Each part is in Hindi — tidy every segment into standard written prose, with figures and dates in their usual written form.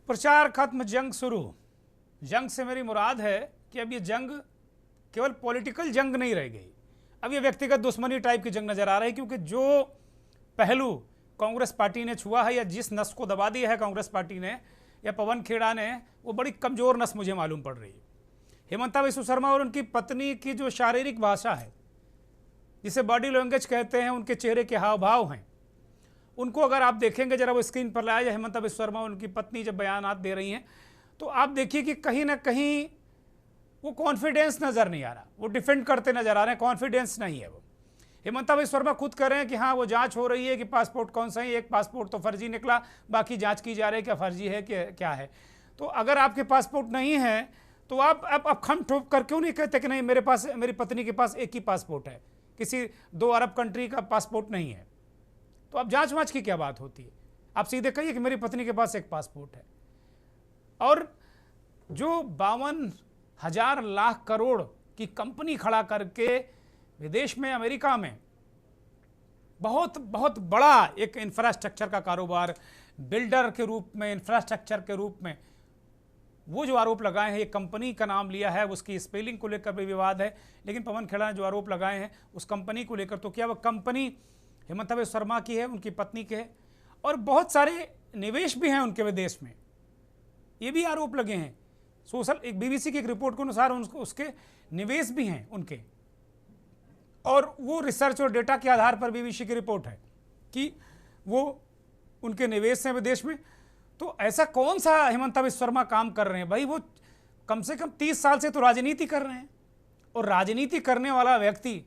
प्रचार खत्म, जंग शुरू। जंग से मेरी मुराद है कि अब ये जंग केवल पॉलिटिकल जंग नहीं रह गई, अब ये व्यक्तिगत दुश्मनी टाइप की जंग नजर आ रही है। क्योंकि जो पहलू कांग्रेस पार्टी ने छुआ है या जिस नस को दबा दिया है कांग्रेस पार्टी ने या पवन खेड़ा ने, वो बड़ी कमजोर नस मुझे मालूम पड़ रही है। हेमंता बिस्वा शर्मा और उनकी पत्नी की जो शारीरिक भाषा है, जिसे बॉडी लैंग्वेज कहते हैं, उनके चेहरे के हाव भाव हैं, उनको अगर आप देखेंगे, जरा वो स्क्रीन पर लाया, हेमंता बिस्वा शर्मा उनकी पत्नी जब बयानात दे रही हैं, तो आप देखिए कि कहीं ना कहीं वो कॉन्फिडेंस नज़र नहीं आ रहा, वो डिफेंड करते नजर आ रहे हैं, कॉन्फिडेंस नहीं है वो। हेमंता बिस्वा शर्मा खुद कह रहे हैं कि हाँ वो जांच हो रही है कि पासपोर्ट कौन सा है, एक पासपोर्ट तो फर्जी निकला, बाकी जांच की जा रही है क्या फर्जी है कि क्या है। तो अगर आपके पासपोर्ट नहीं है तो आप खम ठोक कर क्यों नहीं कहते कि नहीं मेरे पास, मेरी पत्नी के पास एक ही पासपोर्ट है, किसी 2 अरब कंट्री का पासपोर्ट नहीं है। तो अब जांच वाँच की क्या बात होती है, आप सीधे कहिए कि मेरी पत्नी के पास एक पासपोर्ट है। और जो 52,000 लाख करोड़ की कंपनी खड़ा करके विदेश में, अमेरिका में बहुत बहुत बड़ा एक इंफ्रास्ट्रक्चर का कारोबार, बिल्डर के रूप में, इंफ्रास्ट्रक्चर के रूप में वो जो आरोप लगाए हैं, ये कंपनी का नाम लिया है, उसकी स्पेलिंग को लेकर भी विवाद है। लेकिन पवन खेड़ा ने जो आरोप लगाए हैं उस कंपनी को लेकर, तो क्या वह कंपनी हेमंता बिस्वा शर्मा की है, उनकी पत्नी के है, और बहुत सारे निवेश भी हैं उनके विदेश में, ये भी आरोप लगे हैं। सोशल, एक बीबीसी की एक रिपोर्ट के अनुसार उसके निवेश भी हैं उनके, और वो रिसर्च और डेटा के आधार पर बीबीसी की रिपोर्ट है कि वो उनके निवेश हैं विदेश में। तो ऐसा कौन सा हेमंता बिस्वा शर्मा काम कर रहे हैं भाई, वो कम से कम 30 साल से तो राजनीति कर रहे हैं, और राजनीति करने वाला व्यक्ति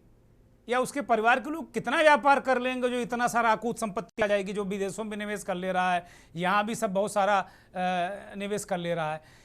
या उसके परिवार के लोग कितना व्यापार कर लेंगे जो इतना सारा अकूत संपत्ति आ जाएगी, जो विदेशों में निवेश कर ले रहा है, यहाँ भी सब बहुत सारा निवेश कर ले रहा है।